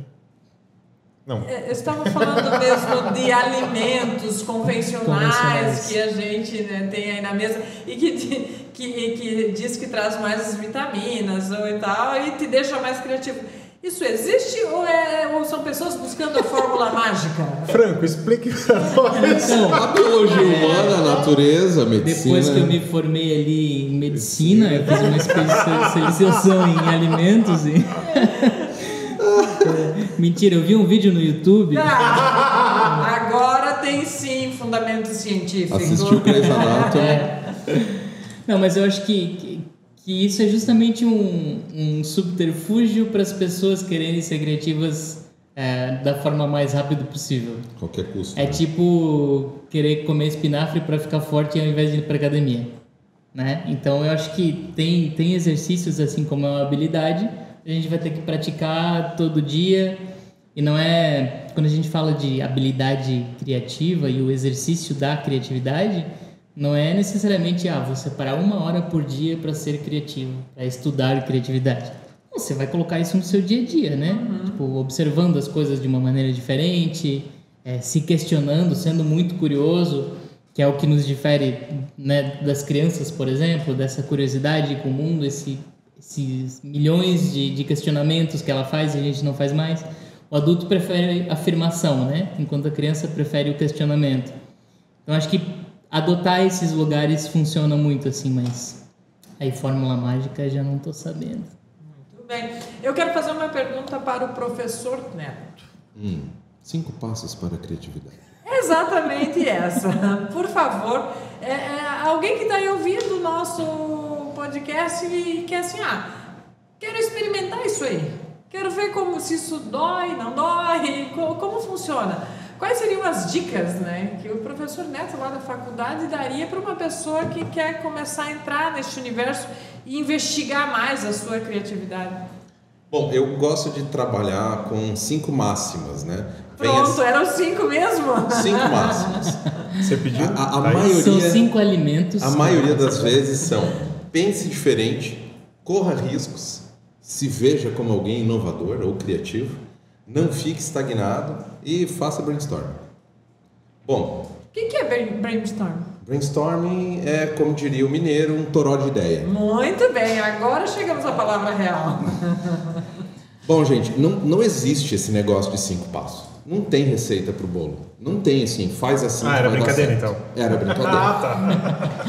Não. Eu estava falando mesmo de alimentos convencionais que a gente, né, tem aí na mesa e que diz que traz mais vitaminas e tal e te deixa mais criativo. Isso existe ou são pessoas buscando a fórmula mágica? Franco, explique para nós. A biologia humana, a natureza, a medicina. Depois que eu me formei ali em medicina, eu fiz uma especialização em alimentos e... Mentira, eu vi um vídeo no YouTube. Agora tem sim fundamento científico. Assistiu o Grey's Anatomy. Não, mas eu acho que isso é justamente um subterfúgio para as pessoas quererem ser criativas da forma mais rápida possível. Qualquer custo. É tipo querer comer espinafre para ficar forte ao invés de ir para academia, né? Então eu acho que tem exercícios assim como é uma habilidade. A gente vai ter que praticar todo dia, e não é... Quando a gente fala de habilidade criativa e o exercício da criatividade, não é necessariamente, vou separar 1 hora por dia para ser criativo, para estudar criatividade. Você vai colocar isso no seu dia a dia, né? Tipo, observando as coisas de uma maneira diferente, se questionando, sendo muito curioso, que é o que nos difere, né, das crianças, por exemplo, dessa curiosidade com o mundo, esses milhões de questionamentos que ela faz e a gente não faz mais. O adulto prefere afirmação, né? Enquanto a criança prefere o questionamento. Então, acho que adotar esses lugares funciona muito assim, mas aí fórmula mágica já não estou sabendo. Muito bem. Eu quero fazer uma pergunta para o professor Neto. 5 passos para a criatividade. Exatamente essa. Por favor, Alguém que está aí ouvindo o nosso podcast e quer assim, quero experimentar isso aí. Quero ver se isso dói, não dói, como funciona. Quais seriam as dicas, né, que o professor Neto lá da faculdade daria para uma pessoa que quer começar a entrar neste universo e investigar mais a sua criatividade? Bom, eu gosto de trabalhar com 5 máximas, né? Pronto, eram 5 mesmo? 5 máximas. Você pediu? A maioria, são 5 alimentos. A maioria das vezes são: pense diferente, corra riscos, se veja como alguém inovador ou criativo, não fique estagnado e faça brainstorm. Bom, o que é brainstorm? Brainstorming é, como diria o mineiro, um toró de ideia. Muito bem, agora chegamos à palavra real. Bom, gente, não existe esse negócio de 5 passos. Não tem receita pro bolo. Não tem assim, faz assim. Era brincadeira então? Era brincadeira. Tá.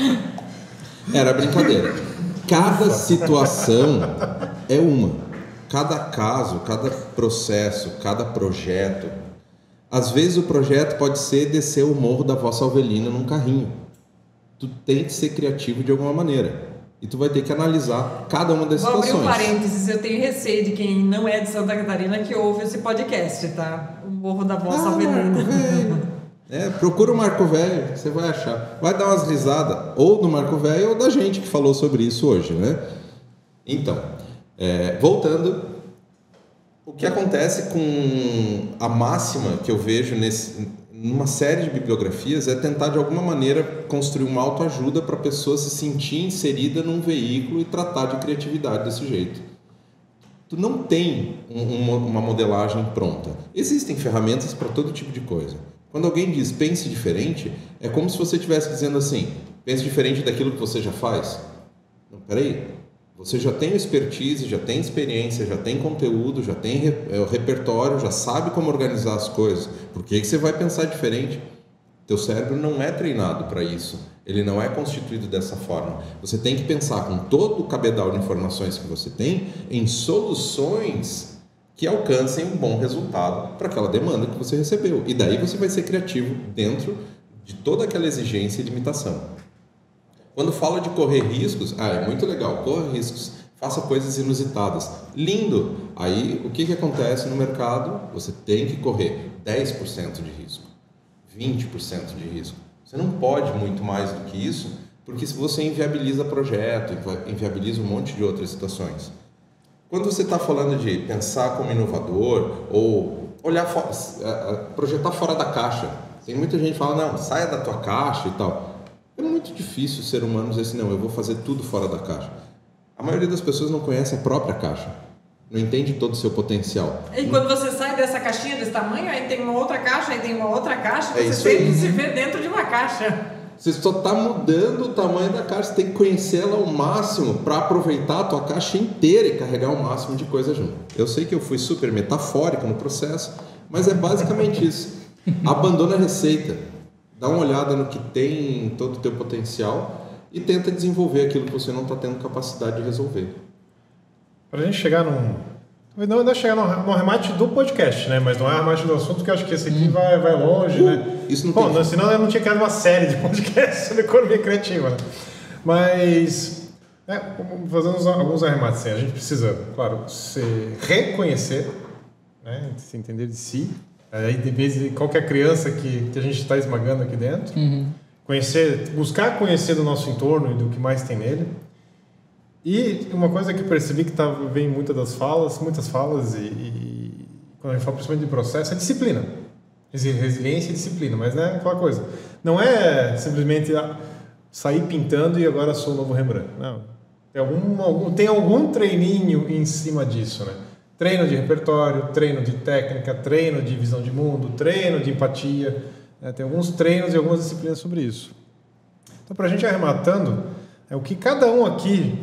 Era brincadeira. Cada situação é uma. Cada caso, cada processo, cada projeto. Às vezes o projeto pode ser descer o morro da Vossa Alvelina num carrinho. Tu tem que ser criativo de alguma maneira. E tu vai ter que analisar cada uma das situações. Vou abrir um parênteses, eu tenho receio de quem não é de Santa Catarina que ouve esse podcast, tá? O morro da Vossa Alvelina. Procura o Marco Velho, você vai achar. Vai dar umas risadas, ou do Marco Velho ou da gente que falou sobre isso hoje, né? Então, voltando, o que acontece com a máxima que eu vejo numa série de bibliografias é tentar de alguma maneira construir uma autoajuda para a pessoa se sentir inserida num veículo e tratar de criatividade desse jeito. Tu não tem uma modelagem pronta. Existem ferramentas para todo tipo de coisa. Quando alguém diz pense diferente, é como se você estivesse dizendo assim: pense diferente daquilo que você já faz. Não, peraí. Você já tem expertise, já tem experiência, já tem conteúdo, já tem repertório, já sabe como organizar as coisas. Por que você vai pensar diferente? Teu cérebro não é treinado para isso. Ele não é constituído dessa forma. Você tem que pensar com todo o cabedal de informações que você tem em soluções que alcancem um bom resultado para aquela demanda que você recebeu. E daí você vai ser criativo dentro de toda aquela exigência e limitação. Quando fala de correr riscos, é muito legal, corra riscos, faça coisas inusitadas. Lindo! Aí, o que acontece no mercado? Você tem que correr 10% de risco, 20% de risco. Você não pode muito mais do que isso, porque se você inviabiliza projeto, inviabiliza um monte de outras situações. Quando você está falando de pensar como inovador ou projetar fora da caixa, tem muita gente que fala, não, saia da tua caixa e tal. É muito difícil o ser humano dizer assim, não, eu vou fazer tudo fora da caixa. A maioria das pessoas não conhece a própria caixa, não entende todo o seu potencial. E quando você sai dessa caixinha desse tamanho, aí tem uma outra caixa, aí tem uma outra caixa, você sempre se vê dentro de uma caixa. Você só está mudando o tamanho da caixa, você tem que conhecer ela ao máximo para aproveitar a tua caixa inteira e carregar o máximo de coisa junto. Eu sei que eu fui super metafórico no processo, mas é basicamente isso. Abandona a receita. Dá uma olhada no que tem em todo o teu potencial e tenta desenvolver aquilo que você não está tendo capacidade de resolver. Para a gente chegar não é chegar no arremate do podcast, né? Mas não é arremate do assunto, que eu acho que esse aqui vai longe, né? Isso não tem... Senão eu não tinha criado uma série de podcasts sobre economia criativa, né? Mas, fazendo alguns arremates, assim, a gente precisa, claro, se reconhecer, né? Se entender de si. Aí, de vez em qualquer criança que a gente está esmagando aqui dentro, buscar conhecer do nosso entorno e do que mais tem nele. E uma coisa que eu percebi que vem em muitas falas, e quando a gente fala principalmente de processo, é disciplina. Resiliência e disciplina, mas não é aquela coisa. Não é simplesmente sair pintando e agora sou o novo Rembrandt. Não. Tem algum treininho em cima disso, né? Treino de repertório, treino de técnica, treino de visão de mundo, treino de empatia. Né? Tem alguns treinos e algumas disciplinas sobre isso. Então, para a gente arrematando, o que cada um aqui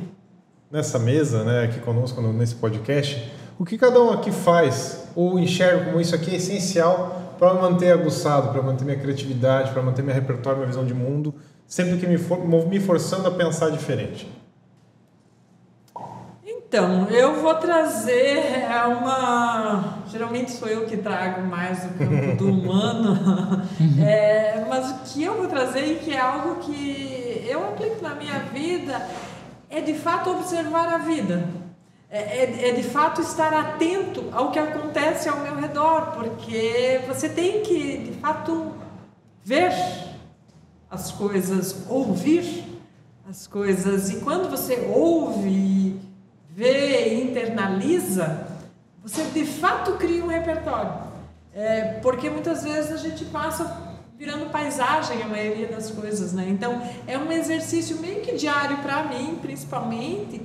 nessa mesa, né, aqui conosco nesse podcast, o que cada um aqui faz ou enxerga como isso aqui é essencial para manter aguçado, para manter minha criatividade, para manter meu repertório, minha visão de mundo, sempre que me forçando a pensar diferente. Então, eu vou trazer geralmente sou eu que trago mais do campo do humano, mas o que eu vou trazer e que é algo que eu aplico na minha vida é de fato observar a vida, é de fato estar atento ao que acontece ao meu redor, porque você tem que de fato ver as coisas, ouvir as coisas, e quando você ouve, vê e internaliza, você de fato cria um repertório, porque muitas vezes a gente passa virando paisagem a maioria das coisas, né? Então é um exercício meio que diário para mim, principalmente,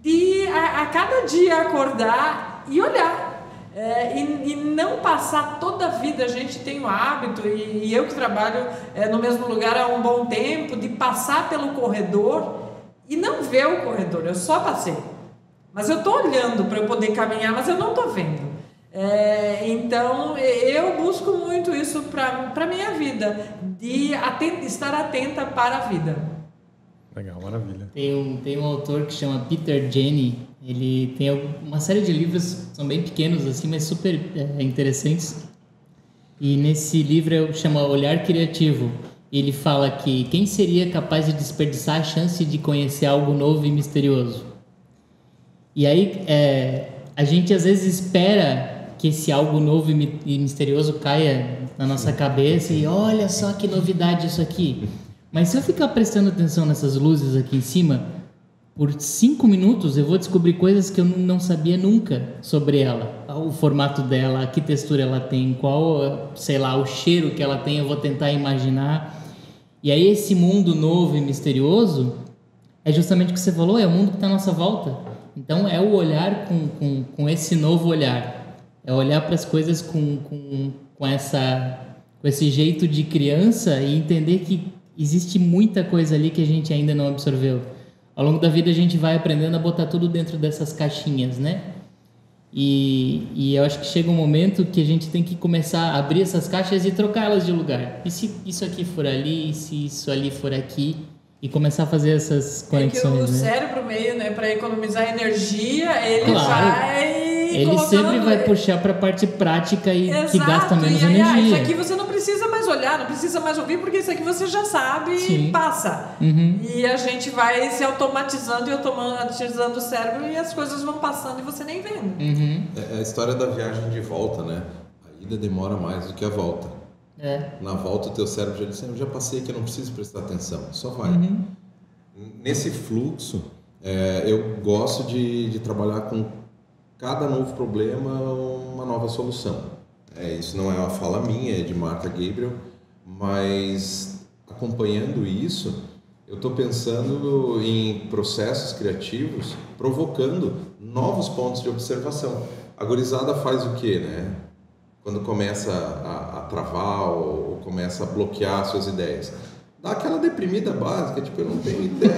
de a cada dia acordar e olhar, e não passar toda a vida. A gente tem o hábito, e eu que trabalho no mesmo lugar há um bom tempo, de passar pelo corredor e não ver o corredor. Eu só passei, mas eu estou olhando para eu poder caminhar, mas eu não estou vendo. Então eu busco muito isso para a minha vida, de estar atenta para a vida. Legal, maravilha. Tem um autor que chama Peter Jenne. Ele tem uma série de livros, são bem pequenos assim, mas super interessantes. E nesse livro chama Olhar Criativo. Ele fala que quem seria capaz de desperdiçar a chance de conhecer algo novo e misterioso? E aí a gente às vezes espera que esse algo novo e misterioso caia na nossa cabeça e olha só que novidade isso aqui. Mas se eu ficar prestando atenção nessas luzes aqui em cima, por 5 minutos eu vou descobrir coisas que eu não sabia nunca sobre ela. O formato dela, que textura ela tem, qual, sei lá, o cheiro que ela tem, eu vou tentar imaginar. E aí esse mundo novo e misterioso é justamente o que você falou, é o mundo que está à nossa volta. Então é o olhar com esse novo olhar. É olhar para as coisas com esse jeito de criança e entender que existe muita coisa ali que a gente ainda não absorveu. Ao longo da vida a gente vai aprendendo a botar tudo dentro dessas caixinhas, né? E eu acho que chega um momento que a gente tem que começar a abrir essas caixas e trocar elas de lugar. E se isso aqui for ali, e se isso ali for aqui, e começar a fazer essas conexões, que o cérebro meio, né, para economizar energia, ele vai... Ele sempre vai puxar para a parte prática e que gasta menos energia. Isso aqui você não precisa mais olhar, não precisa mais ouvir, porque isso aqui você já sabe e passa. E a gente vai se automatizando e automatizando o cérebro e as coisas vão passando e você nem vendo. É a história da viagem de volta, né? A ida demora mais do que a volta. Na volta o teu cérebro já disse, eu já passei aqui, eu não preciso prestar atenção, só vai. Nesse fluxo, eu gosto de trabalhar com cada novo problema, uma nova solução. Isso não é uma fala minha, é de Martha Gabriel, mas acompanhando isso, eu estou pensando em processos criativos provocando novos pontos de observação. A gurizada faz o quê, né? Quando começa a travar ou começa a bloquear suas ideias. Dá aquela deprimida básica, tipo, eu não tenho ideia,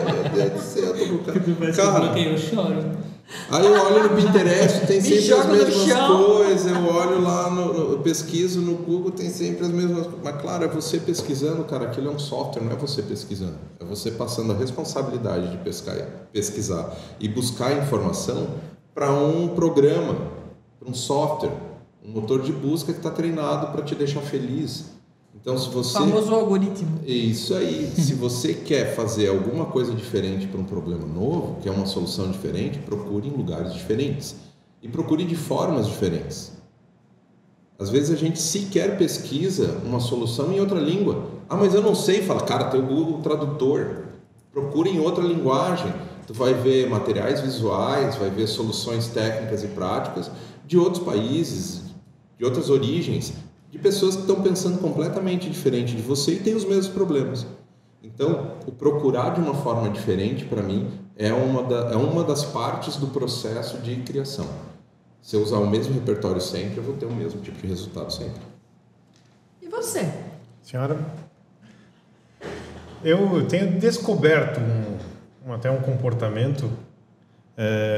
meu Deus do céu, eu tô bloqueado. Cara, eu choro. Aí eu olho no Pinterest, tem sempre as mesmas coisas, eu olho lá, eu pesquiso no Google, tem sempre as mesmas coisas. Mas claro, é você pesquisando, cara, aquilo é um software, não é você pesquisando. É você passando a responsabilidade de pesquisar e buscar informação para um programa, para um software, um motor de busca que está treinado para te deixar feliz. Então, se você... O famoso algoritmo. Isso aí. Se você quer fazer alguma coisa diferente para um problema novo, quer uma solução diferente, procure em lugares diferentes. E procure de formas diferentes. Às vezes a gente sequer pesquisa uma solução em outra língua. Ah, mas eu não sei. Fala, cara, tem o Google Tradutor. Procure em outra linguagem. Tu vai ver materiais visuais, vai ver soluções técnicas e práticas de outros países, de outras origens, de pessoas que estão pensando completamente diferente de você e têm os mesmos problemas. Então, o procurar de uma forma diferente, para mim, é uma das partes do processo de criação. Se eu usar o mesmo repertório sempre, eu vou ter o mesmo tipo de resultado sempre. E você? Senhora? Eu tenho descoberto até um comportamento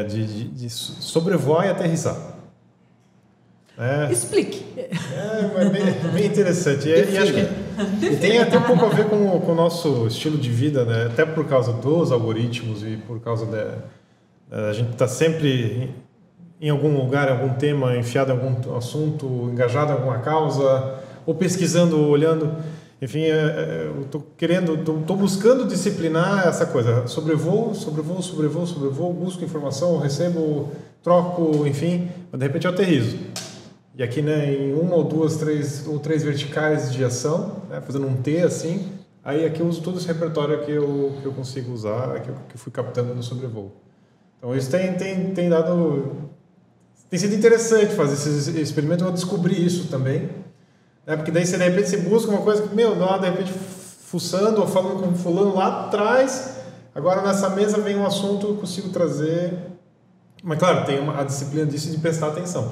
de sobrevoar e aterrissar. Explique. É bem interessante. E acho que tem até um pouco a ver com o nosso estilo de vida, né? Até por causa dos algoritmos e por causa A gente está sempre em algum lugar, em algum tema, enfiado em algum assunto, engajado em alguma causa, ou pesquisando, ou olhando. Enfim, eu estou buscando disciplinar essa coisa. Sobrevoo, busco informação, recebo, troco, enfim, mas de repente eu aterrizo. E aqui, né, em uma ou duas, três verticais de ação, né, fazendo um T assim, aí aqui eu uso todo esse repertório que eu consigo usar, que eu fui captando no sobrevoo. Então isso tem dado... Tem sido interessante fazer esse experimento, eu descobri isso também. Né, porque daí, de repente, você busca uma coisa que, de repente, fuçando ou falando com fulano lá atrás, agora nessa mesa vem um assunto que eu consigo trazer... Mas, claro, tem a disciplina disso de prestar atenção.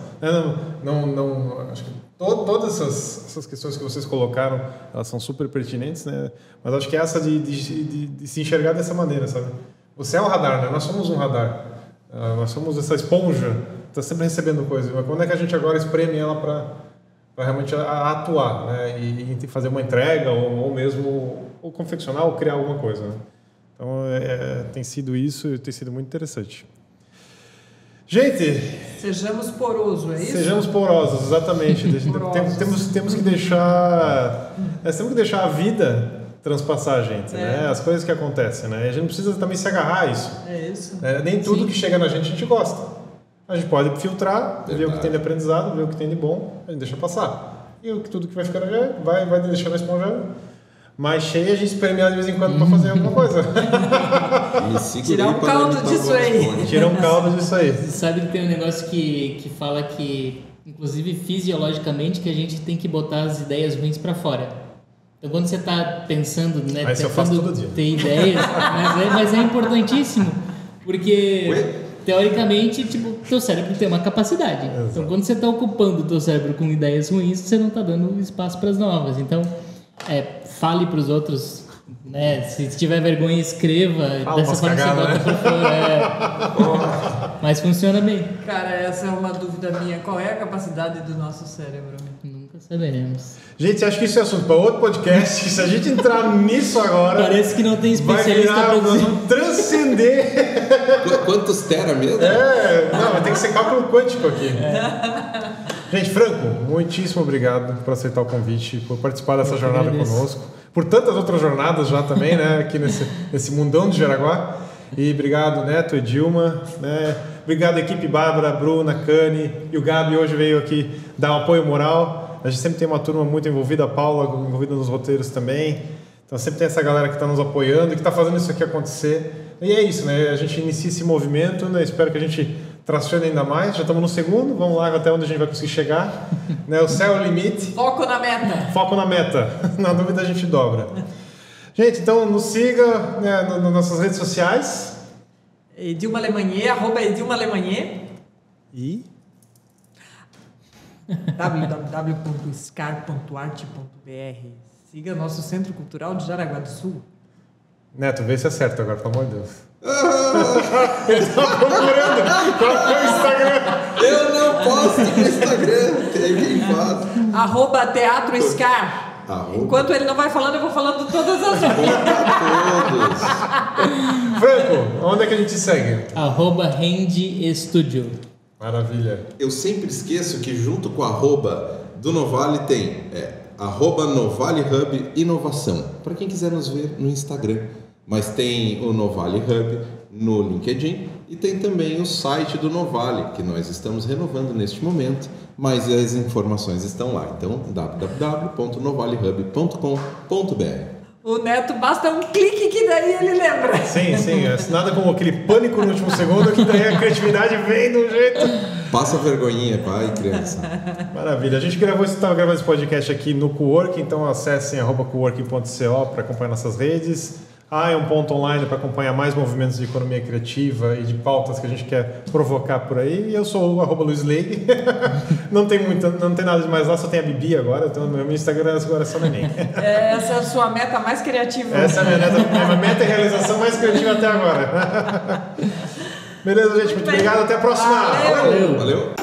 Acho que todas essas questões que vocês colocaram, elas são super pertinentes, né? Mas acho que essa de se enxergar dessa maneira, sabe? Você é um radar, né? Nós somos um radar. Nós somos essa esponja, está sempre recebendo coisas. Mas quando é que a gente agora espreme ela para realmente atuar, né? E fazer uma entrega ou mesmo ou confeccionar ou criar alguma coisa, né? Então, tem sido isso e tem sido muito interessante. Gente... Sejamos porosos, é isso? Sejamos porosos, exatamente. Temos que deixar... Nós temos que deixar a vida transpassar a gente, né? As coisas que acontecem, né? A gente não precisa também se agarrar a isso. É isso. Nem tudo que chega na gente a gente gosta. A gente pode filtrar, ver o que tem de aprendizado, ver o que tem de bom, a gente deixa passar. E tudo que vai ficando vai deixando a esponja mais cheia, a gente espremer de vez em quando para fazer alguma coisa. Tirar um caldo disso aí. Tirar um caldo disso aí. Você sabe que tem um negócio que fala que, inclusive fisiologicamente, que a gente tem que botar as ideias ruins para fora. Então, quando você está pensando, né, tentando ter ideias, mas é importantíssimo, porque teoricamente, tipo, teu cérebro tem uma capacidade. Exato. Então, quando você está ocupando o teu cérebro com ideias ruins, você não está dando espaço para as novas. Então, fale para os outros, né? Se tiver vergonha, escreva. Dessa forma você bota para fora. Mas funciona bem. Cara, essa é uma dúvida minha. Qual é a capacidade do nosso cérebro? Nunca saberemos. Gente, acho que isso é assunto para outro podcast. Se a gente entrar nisso agora... Parece que não tem especialista para nós vamos transcender. Quantos tera mesmo? Vai ter que ser cálculo quântico aqui. Gente, Franco, muitíssimo obrigado por aceitar o convite, por participar dessa jornada conosco, por tantas outras jornadas já também, né, aqui nesse mundão de Jaraguá. E obrigado, Neto e Dilma, né? Obrigado, equipe Bárbara, Bruna, Cani e o Gabi hoje veio aqui dar um apoio moral. A gente sempre tem uma turma muito envolvida, a Paula envolvida nos roteiros também. Então sempre tem essa galera que está nos apoiando, que está fazendo isso aqui acontecer. E é isso, né? A gente inicia esse movimento, né? Espero que a gente tracione ainda mais. Já estamos no segundo, vamos lá até onde a gente vai conseguir chegar. Né? O céu é o limite. Foco na meta. Foco na meta. Na dúvida a gente dobra. Gente, então nos siga, né, nas nossas redes sociais. Edilma Lemanier, @EdilmaLemanier. E www.scar.arte.br. Siga nosso Centro Cultural de Jaraguá do Sul. Neto, vê se acerta agora, pelo amor de Deus. Ele está procurando qual é o Instagram. Eu não posto no Instagram, tem quem faz. @Teatro Scar. Enquanto ele não vai falando, eu vou falando todas as vezes. Franco, onde é que a gente segue? @RendeStudio. Maravilha. Eu sempre esqueço que junto com o @ do Novale tem @Novale Hub Inovação, para quem quiser nos ver no Instagram. Mas tem o Novale Hub no LinkedIn e tem também o site do Novale, que nós estamos renovando neste momento, mas as informações estão lá. Então, www.novalehub.com.br. O Neto basta um clique que daí ele lembra. Sim, nada como aquele pânico no último segundo, que daí a criatividade vem do jeito... Passa vergonhinha, pai, criança. Maravilha. A gente estava gravando esse podcast aqui no Coworking, então acessem @coworking.co para acompanhar nossas redes. É um ponto online para acompanhar mais movimentos de economia criativa e de pautas que a gente quer provocar por aí. E eu sou o @LuizLeig. não tem nada de mais lá, só tem a Bibi agora. Então, meu Instagram agora é só neném. Essa é a sua meta mais criativa. Essa é a minha meta e realização mais criativa até agora. Beleza, gente? Muito obrigado. Até a próxima. Valeu. Valeu.